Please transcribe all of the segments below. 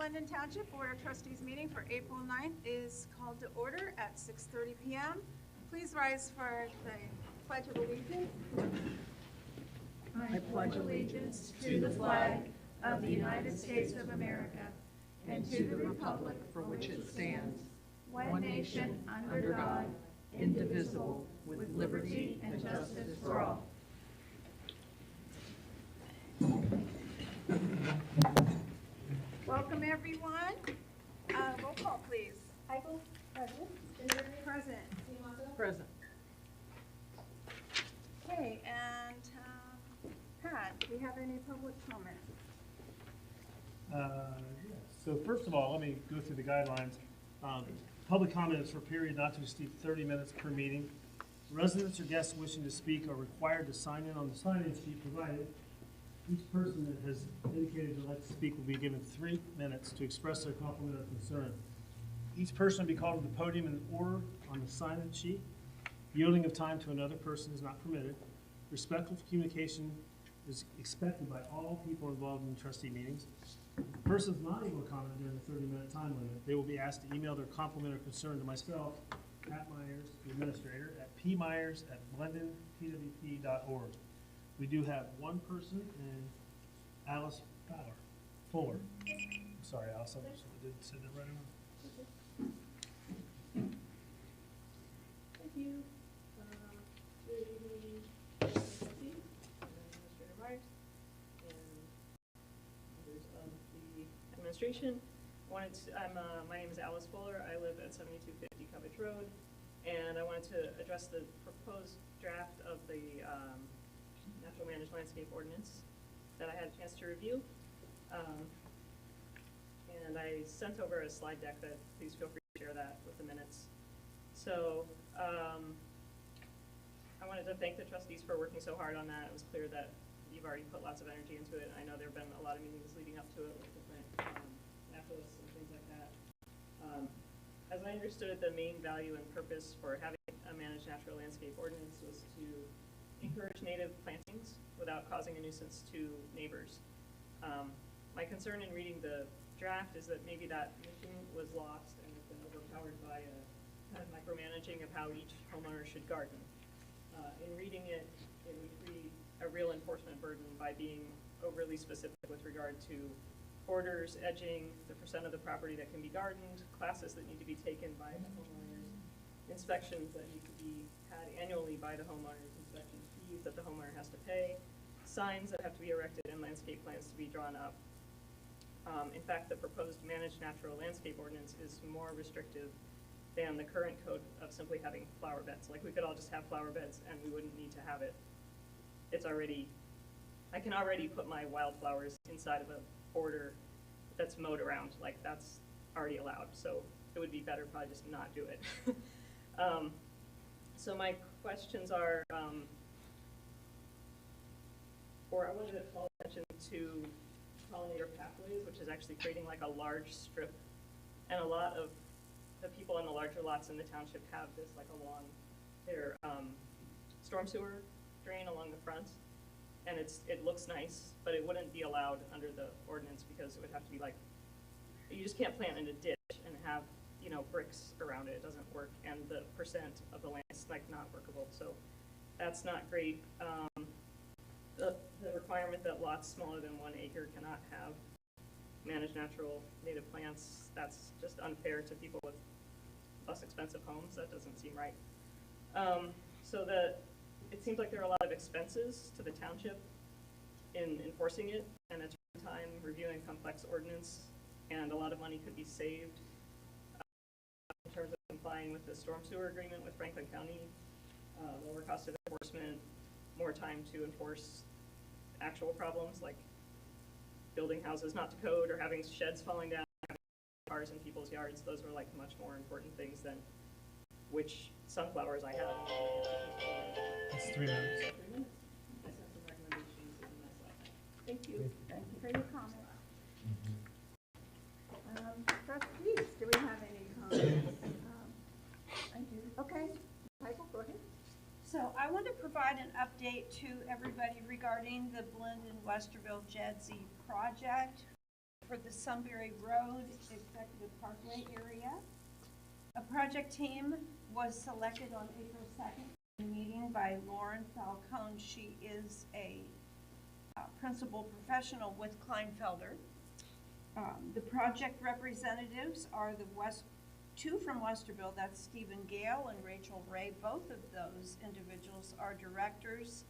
London Township Board of Trustees meeting for April 9th is called to order at 6:30 p.m. Please rise for the Pledge of Allegiance. I pledge allegiance to the flag of the United States of America and to the republic for which it stands, one nation, under God, indivisible, with liberty and justice for all. Welcome, everyone. Roll call, please. Heigl? Present. Present. Present. Okay, and Pat, do we have any public comment? Yes. So first of all, let me go through the guidelines. Public comment is for a period not to exceed 30 minutes per meeting. Residents or guests wishing to speak are required to sign in on the sign-in sheet provided. Each person that has indicated they'd like to speak will be given 3 minutes to express their compliment or concern. Each person will be called to the podium in order on the sign-in sheet. Yielding of time to another person is not permitted. Respectful communication is expected by all people involved in trustee meetings. If the person is not able to comment during the 30-minute time limit, they will be asked to email their compliment or concern to myself, Pat Myers, the administrator, at pmyers@londonpwp.org. We do have one person, and Alice Fuller. I'm sorry, Alice, I didn't say that right enough. Thank you. Good evening, Trustees, Administrator Myers, and members of the administration. My name is Alice Fuller. I live at 7250 Covage Road, and I wanted to address the proposed draft of the Natural Managed Landscape Ordinance that I had a chance to review. And I sent over a slide deck that please feel free to share that with the minutes. So I wanted to thank the trustees for working so hard on that. It was clear that you've already put lots of energy into it. I know there have been a lot of meetings leading up to it with different naturalists and things like that. As I understood it, the main value and purpose for having a managed natural landscape ordinance was to encourage native plantings without causing a nuisance to neighbors. My concern in reading the draft is that maybe that mission was lost and has been overpowered by a kind of micromanaging of how each homeowner should garden. In reading it, it would create a real enforcement burden by being overly specific with regard to borders, edging, the percent of the property that can be gardened, classes that need to be taken by the homeowners, inspections that need to be had annually by the homeowners, inspection fees that the homeowner has to pay, signs that have to be erected, and landscape plans to be drawn up. In fact, the proposed managed natural landscape ordinance is more restrictive than the current code of simply having flower beds. Like, we could all just have flower beds and we wouldn't need to have it. I can already put my wildflowers inside of a border that's mowed around. Like, that's already allowed. So it would be better probably just not do it. So my questions are, I wanted to call attention to pollinator pathways, which is actually creating like a large strip, and a lot of the people on the larger lots in the township have this like along their storm sewer drain along the front, and it looks nice, but it wouldn't be allowed under the ordinance because it would have to be like, you just can't plant in a ditch and have, you know, bricks around it. It doesn't work, and the percent of the land is like not workable, so that's not great. The requirement that lots smaller than 1 acre cannot have managed natural native plants, that's just unfair to people with less expensive homes. That doesn't seem right. It seems like there are a lot of expenses to the township in enforcing it, and it's time reviewing complex ordinance, and a lot of money could be saved in terms of complying with the storm sewer agreement with Franklin County, lower cost of enforcement, more time to enforce actual problems like building houses not to code or having sheds falling down, having cars in people's yards. Those are like much more important things than which sunflowers I have. That's 3 minutes. 3 minutes. I sent some recommendations in my slide. Thank you. Thank you for your comment. Trustees, do we have any comments? I do. Okay. Heigl, go ahead. So I want to provide an update to everybody regarding the Blend and Westerville JEDZ project. for the Sunbury Road Executive Parkway area. A project team was selected on April 2nd in a meeting by Lauren Falcone. She is a principal professional with Kleinfelder. The project representatives are two from Westerville, that's Stephen Gale and Rachel Ray. Both of those individuals are directors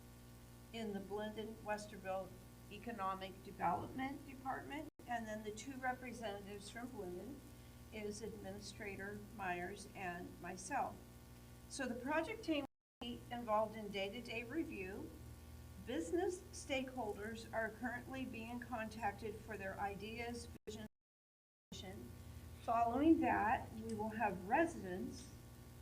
in the Blendon Westerville Economic Development Department. And then the two representatives from Blendon is Administrator Myers and myself. So the project team will be involved in day-to-day review. Business stakeholders are currently being contacted for their ideas, vision, and mission. Following that, we will have residents,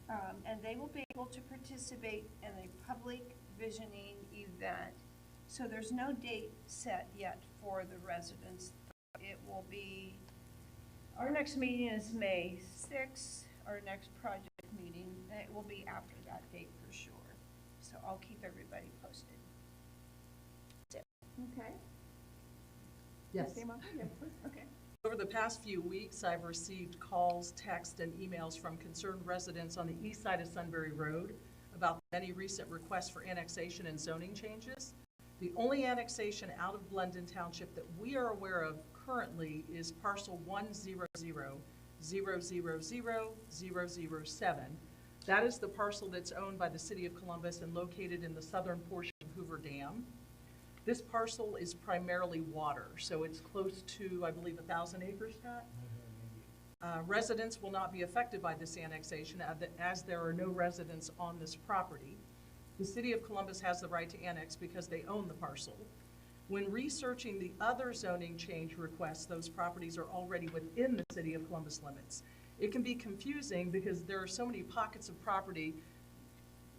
and they will be able to participate in a public visioning event. So there's no date set yet for the residents. It will be, our next meeting is May 6th, our next project meeting, and it will be after that date for sure. So I'll keep everybody posted. Okay. Yes. Okay. Over the past few weeks, I've received calls, texts, and emails from concerned residents on the east side of Sunbury Road about many recent requests for annexation and zoning changes. The only annexation out of Blendon Township that we are aware of currently is parcel 100,000,007. That is the parcel that's owned by the city of Columbus and located in the southern portion of Hoover Dam. This parcel is primarily water, so it's close to, I believe, 1,000 acres, Pat? Residents will not be affected by this annexation as there are no residents on this property. The city of Columbus has the right to annex because they own the parcel. When researching the other zoning change requests, those properties are already within the city of Columbus limits. It can be confusing because there are so many pockets of property,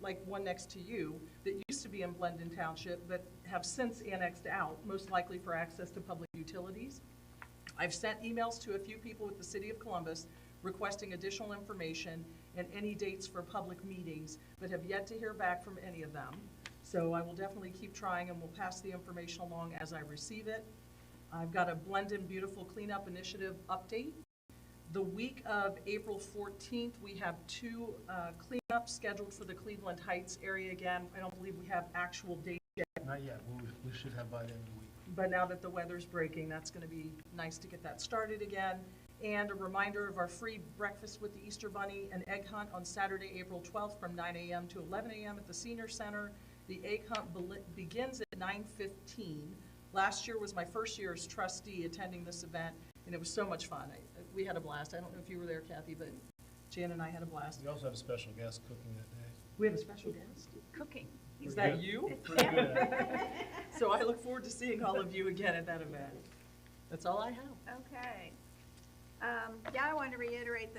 like one next to you, that used to be in Blendon Township but have since annexed out, most likely for access to public utilities. I've sent emails to a few people with the city of Columbus requesting additional information and any dates for public meetings, but have yet to hear back from any of them. So I will definitely keep trying and will pass the information along as I receive it. I've got a Blendon Beautiful Cleanup Initiative update. The week of April 14th, we have two cleanups scheduled for the Cleveland Heights area again. I don't believe we have actual dates yet, Not yet, we should have by the end of the week. but now that the weather's breaking, that's going to be nice to get that started again. And a reminder of our free breakfast with the Easter Bunny and egg hunt on Saturday, April 12th from 9 a.m. to 11 a.m. at the Senior Center. The egg hunt begins at 9:15. Last year was my first year as trustee attending this event, and it was so much fun. We had a blast. I don't know if you were there, Kathy, but Jan and I had a blast. We also have a special guest cooking that day. We have a special guest. Cooking. Is Pretty that good. you? Pretty good at it. So I look forward to seeing all of you again at that event. That's all I have. Okay. Yeah, I wanted to reiterate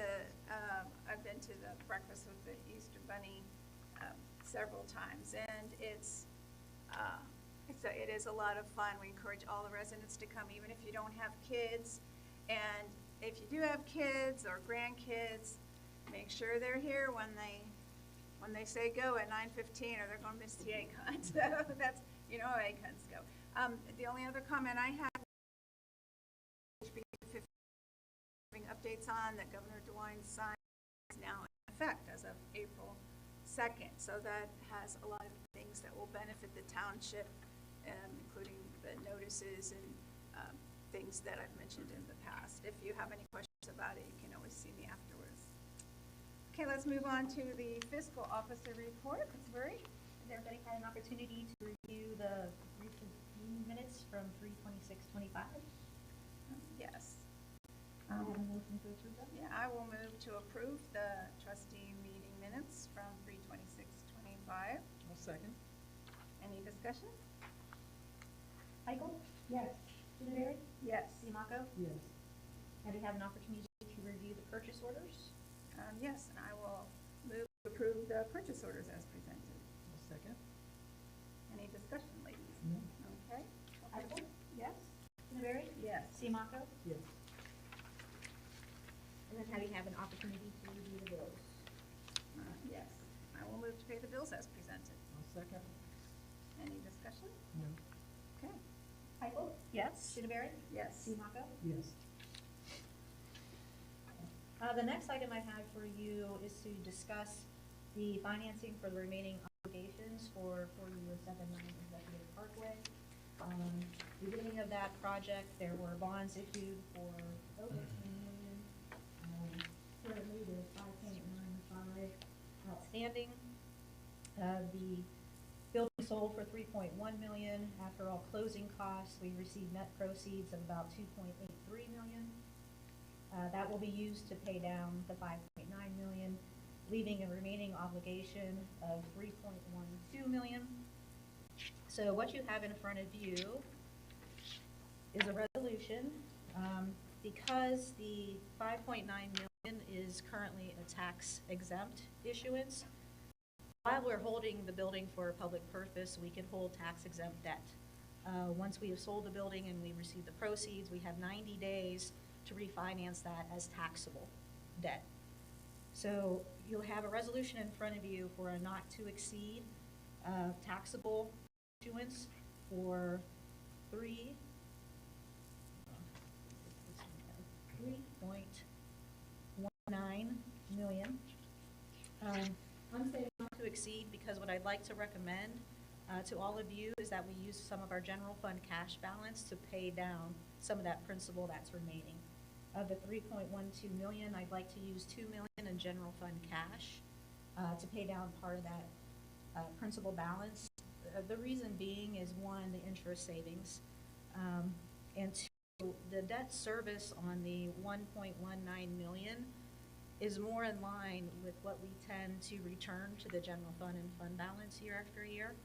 I've been to the breakfast with the Easter Bunny several times, and it is a lot of fun. We encourage all the residents to come, even if you don't have kids. And if you do have kids or grandkids, make sure they're here when they say go at 9:15, or they're going to miss the egg hunt. So that's, you know how egg hunts go. The only other comment I have, updates on that Governor DeWine signed is now in effect as of April 2nd. So that has a lot of things that will benefit the township, including the notices and things that I've mentioned in the past. If you have any questions about it, you can always see me afterwards. Okay, let's move on to the fiscal officer report. Ms. Burry? Has everybody had an opportunity to review the recent meeting minutes from 3/26/25? Yes. I have a motion to approve them. Yeah, I will move to approve the trustee meeting minutes from 3/26/25. I'll second. Any discussion? Michael? Yes. Jenneberry? Yes. Simoco? Yes. Have you had an opportunity to review the purchase orders? Yes, and I will move to approve the purchase orders as presented. I'll second. Any discussion, ladies? No. Okay. Michael? Yes? Jenneberry? Yes. Simoco? Yes. And then have you have an opportunity to review the bills? Yes. I will move to pay the bills as presented. I'll second. Any discussion? No. Okay. Michael? Yes. Student Yes. Sumako? Yes. The next item I have for you is to discuss the financing for the remaining obligations for 4079 Executive Parkway. Beginning of that project, there were bonds issued for over 10 million. Currently, there's 5.95 outstanding. The building sold for 3.1 million. After all closing costs, we received net proceeds of about 2.83 million. That will be used to pay down the 5.9 million, leaving a remaining obligation of 3.12 million. So what you have in front of you is a resolution. Because the 5.9 million is currently a tax exempt issuance, while we're holding the building for a public purpose, we can hold tax exempt debt. Once we have sold the building and we receive the proceeds, we have 90 days to refinance that as taxable debt. So you'll have a resolution in front of you for a not to exceed taxable issuance for 3.19 million. I'm saying not to exceed because what I'd like to recommend to all of you is that we use some of our general fund cash balance to pay down some of that principal that's remaining. Of the 3.12 million, I'd like to use 2 million in general fund cash to pay down part of that principal balance. The reason being is, one, the interest savings, and two, the debt service on the 1.19 million is more in line with what we tend to return to the general fund and fund balance year after year.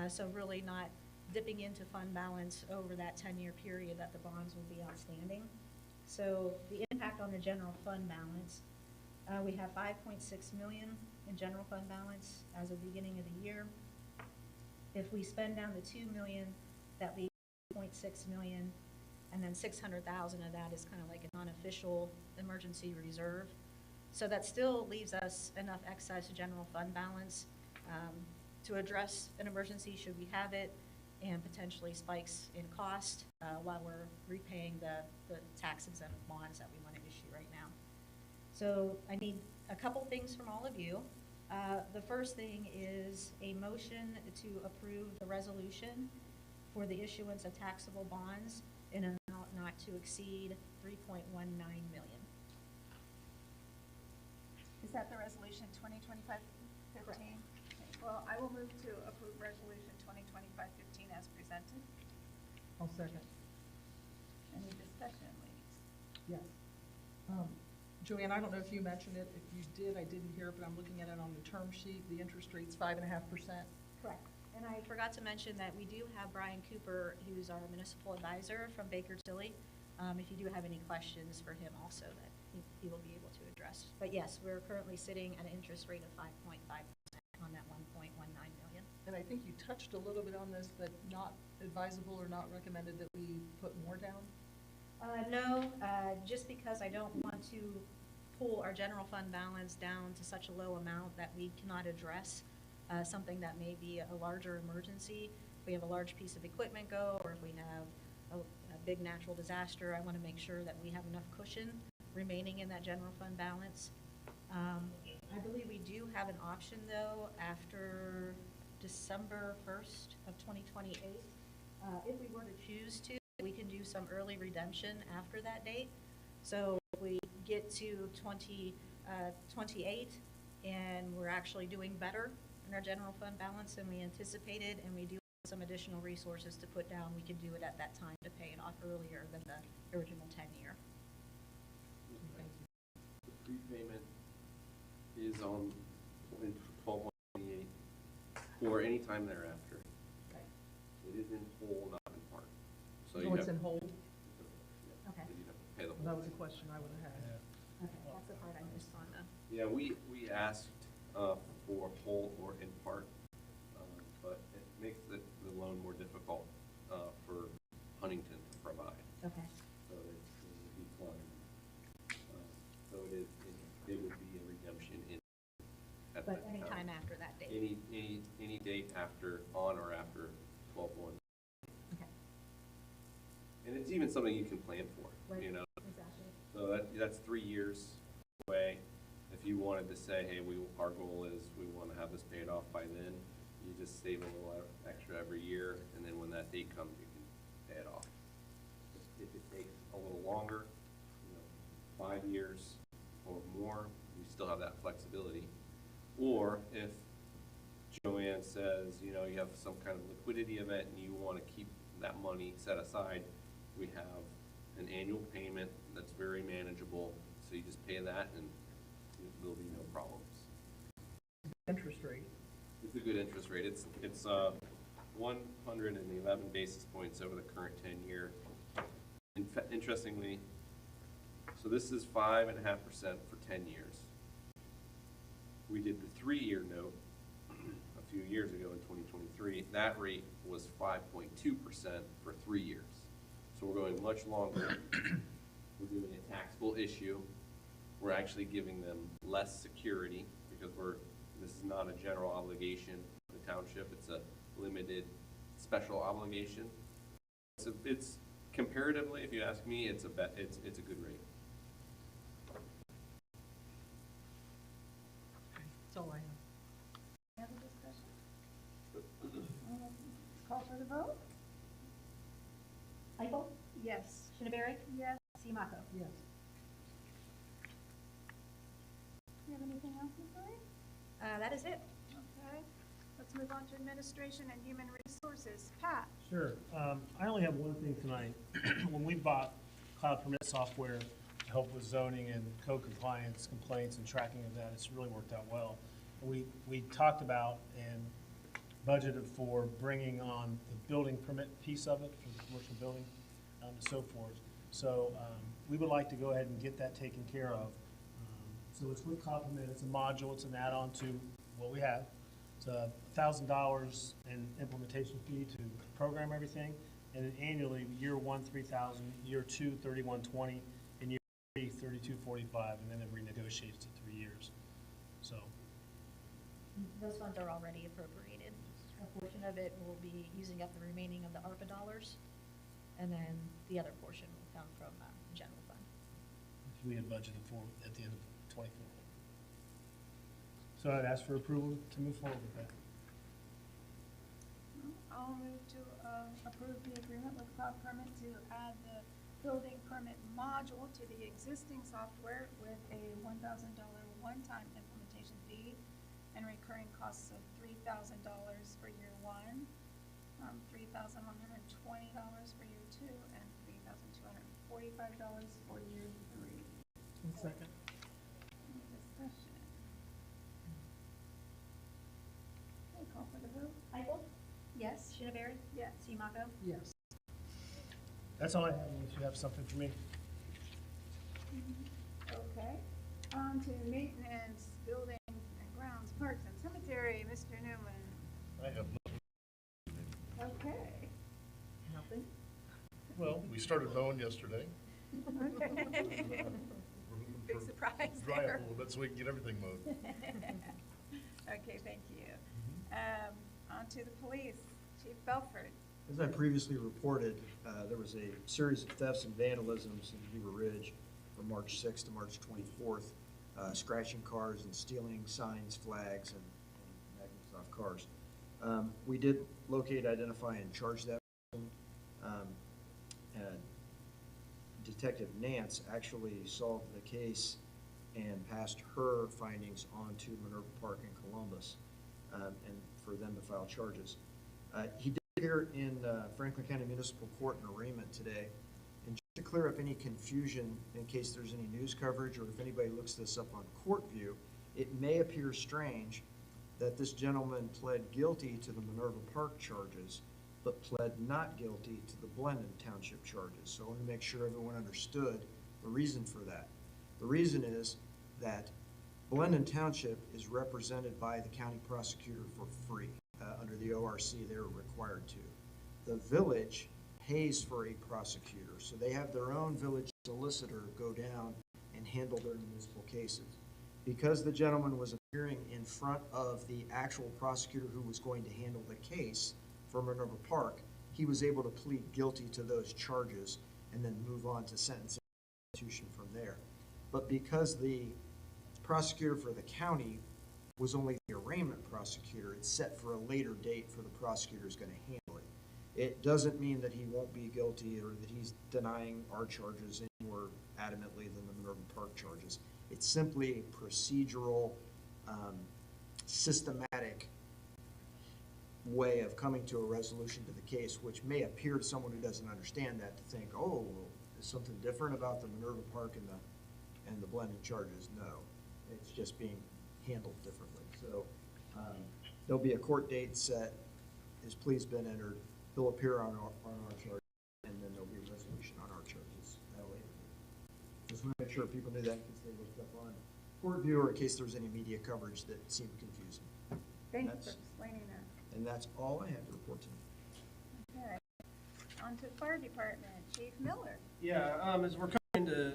So really not dipping into fund balance over that 10-year period that the bonds will be outstanding. So the impact on the general fund balance, we have 5.6 million in general fund balance as of the beginning of the year. If we spend down the 2 million, that leaves 0.6 million, and then 600,000 of that is kind of like an unofficial emergency reserve. So that still leaves us enough excess general fund balance to address an emergency should we have it, and potentially spikes in cost while we're repaying the tax exempt bonds that we want to issue right now. So I need a couple things from all of you. The first thing is a motion to approve the resolution for the issuance of taxable bonds in an amount not to exceed 3.19 million. Is that the resolution 2025-15? Correct. Okay. Well, I will move to approve resolution 2025-15 as presented. I'll second. Any discussion, ladies? Yes. Joanne, I don't know if you mentioned it. If you did, I didn't hear it, but I'm looking at it on the term sheet. The interest rate's 5.5%. Correct. And I forgot to mention that we do have Brian Cooper, who's our municipal advisor from Baker Tilly. If you do have any questions for him also, that he will be able to address. But yes, we're currently sitting at an interest rate of 5.5% on that 1.19 million. And I think you touched a little bit on this, but not advisable or not recommended that we put more down? No, just because I don't want to pull our general fund balance down to such a low amount that we cannot address something that may be a larger emergency. If we have a large piece of equipment go, or if we have a big natural disaster, I want to make sure that we have enough cushion remaining in that general fund balance. I believe we do have an option, though, after December 1st of 2028. If we were to choose to, we can do some early redemption after that date. So if we get to 2028 and we're actually doing better in our general fund balance than we anticipated, and we do have some additional resources to put down, we can do it at that time to pay it off earlier than the original 10-year. The prepayment is on in 12/1/28 or any time thereafter. Okay. It is in whole, not in part. So So you it's have, in hold? Okay. you have to pay the whole That was a thing. question I would have had. Okay, that's the part I missed on the. Yeah, we asked for whole or in part, but it makes the loan more difficult for Huntington to provide. Okay. So it's a decline. So it would be a redemption at But that any time. time after that date? Any date after, on or after 12/1. Okay. even something you can plan for, you know? Exactly. So that's 3 years away. If you wanted to say, hey, our goal is we want to have this paid off by then, you just save a little extra every year, and then when that date comes, you can pay it off. If it takes a little longer, 5 years or more, you still have that flexibility. Or if Joanne says, you have some kind of liquidity event and you want to keep that money set aside, we have an annual payment that's very manageable, so you just pay that and there'll be no problems. Interest rate. It's a good interest rate. It's 111 basis points over the current 10-year. Interestingly, so this is 5.5% for 10 years. We did the 3-year note a few years ago in 2023. That rate was 5.2% for 3 years. So we're going much longer. We're doing a taxable issue. We're actually giving them less security because this is not a general obligation of the township. It's a limited special obligation. It's comparatively, if you ask me, it's a good rate. That's all I have. Any other discussion? Call for the vote? Eichel? Yes. Shineberry? Yes. Simonaco? Yes. Do you have anything else, Ms. Lori? That is it. Okay, let's move on to administration and human resources. Pat? Sure. I only have one thing tonight. When we bought cloud permit software to help with zoning and code compliance, complaints, and tracking of that, it's really worked out well. We talked about and budgeted for bringing on the building permit piece of it for the commercial building and so forth. So we would like to go ahead and get that taken care of. So it's with cloud permit. It's a module. It's an add-on to what we have. It's $1,000 in implementation fee to program everything, and then annually, year 1, $3,000, year 2, $3,120, and year 3, $3,245, and then it renegotiates to 3 years. So Those funds are already appropriated. A portion of it will be using up the remaining of the ARPA dollars, and then the other portion will come from general fund. we had budgeted for at the end of '24. So I'd ask for approval to move forward with that. I'll move to approve the agreement with Cloud Permit to add the building permit module to the existing software with a $1,000 one-time implementation fee and recurring costs of $3,000 for year 1, $3,120 for year 2, and $3,245 for year 3. Second. Any discussion? Okay, call for the vote. Eichel? Yes. Shineberry? Yes. Simonaco? Yes. That's all I have, unless you have something for me. Okay, on to maintenance, buildings and grounds, parks and cemetery, Mr. Newman. I have Okay. Nothing? well, we started mowing yesterday. Okay. We're looking Big for surprise dry up a there. little bit so we can get everything mowed. Okay, thank you. On to the police, Chief Belford. As I previously reported, there was a series of thefts and vandalisms in Beaver Ridge from March 6th to March 24th, scratching cars and stealing signs, flags, and magnets off cars. We did locate, identify, and charge that person. Detective Nance actually solved the case and passed her findings on to Minerva Park in Columbus, and for them to file charges. He did appear in Franklin County Municipal Court in arraignment today. And just to clear up any confusion in case there's any news coverage or if anybody looks this up on court view, it may appear strange that this gentleman pled guilty to the Minerva Park charges, but pled not guilty to the Blendon Township charges. So I want to make sure everyone understood the reason for that. The reason is that Blendon Township is represented by the county prosecutor for free. Under the ORC, they're required to. The village pays for a prosecutor, so they have their own village solicitor go down and handle their municipal cases. Because the gentleman was appearing in front of the actual prosecutor who was going to handle the case for Minerva Park, he was able to plead guilty to those charges, and then move on to sentencing execution from there. But because the prosecutor for the county was only the arraignment prosecutor, it's set for a later date for the prosecutor who's going to handle it. It doesn't mean that he won't be guilty or that he's denying our charges any more adamantly than the Minerva Park charges. It's simply a procedural, systematic way of coming to a resolution to the case, which may appear to someone who doesn't understand that to think, oh, well, there's something different about the Minerva Park and the blended charges. No, it's just being handled differently. So there'll be a court date set. His plea's been entered. He'll appear on our charge, and then there'll be a resolution on our charges at a later date. Just want to make sure people knew that in case they looked up on Court View or in case there was any media coverage that seemed confusing. Thank you That's- for explaining that. And that's all I have to report tonight. Okay. On to fire department, Chief Miller. Yeah, as we're coming into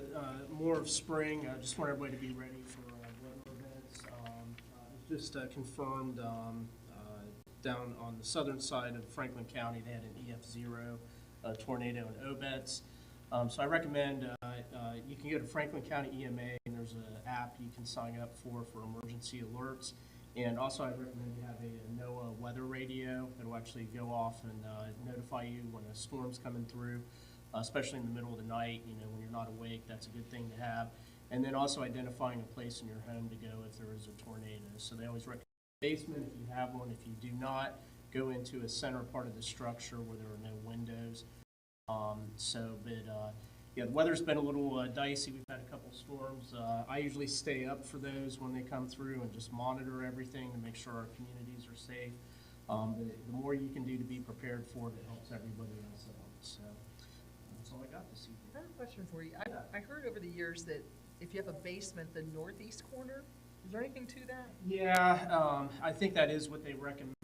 more of spring, I just want everybody to be ready for weather events. It was just confirmed down on the southern side of Franklin County, they had an EF0 tornado in Obetz. So I recommend you can go to Franklin County EMA, and there's an app you can sign up for emergency alerts. And also, I'd recommend you have a NOAA weather radio that will actually go off and notify you when a storm's coming through, especially in the middle of the night, when you're not awake. That's a good thing to have. And then also identifying a place in your home to go if there is a tornado. So they always recommend basement if you have one. If you do not, go into a center part of the structure where there are no windows. Yeah, the weather's been a little dicey. We've had a couple storms. I usually stay up for those when they come through and just monitor everything to make sure our communities are safe. The more you can do to be prepared for it, it helps everybody else out. So that's all I got this evening. I have a question for you. I heard over the years that if you have a basement, the northeast corner, is there anything to that? Yeah, I think that is what they recommend.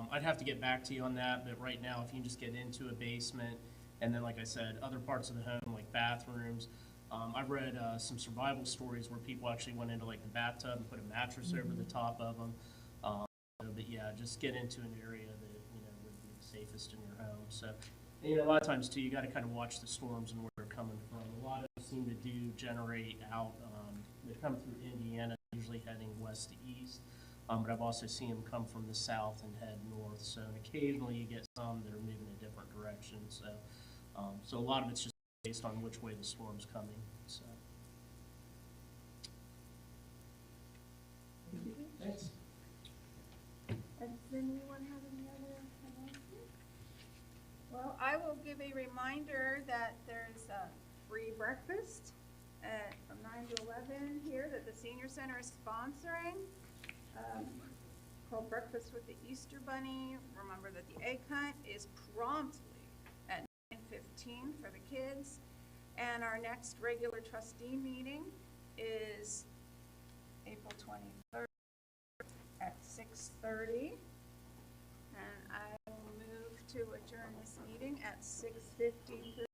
I'd have to get back to you on that, but right now, if you can just get into a basement, and then, like I said, other parts of the home, like bathrooms. I've read some survival stories where people actually went into like the bathtub and put a mattress over the top of them. But yeah, just get into an area that would be the safest in your home. So, and, a lot of times too, you got to kind of watch the storms and where they're coming from. A lot of them seem to generate out. They come through Indiana, usually heading west to east. But I've also seen them come from the south and head north. So, and occasionally you get some that are moving in different directions. So a lot of it's just based on which way the storm's coming. So. Thanks. Does anyone have any other announcements? Well, I will give a reminder that there's a free breakfast from 9 to 11 here that the Senior Center is sponsoring, called Breakfast with the Easter Bunny. Remember that the egg hunt is promptly at 9:15 for the kids. And our next regular trustee meeting is April 23rd at 6:30. And I will move to adjourn this meeting at 6:53.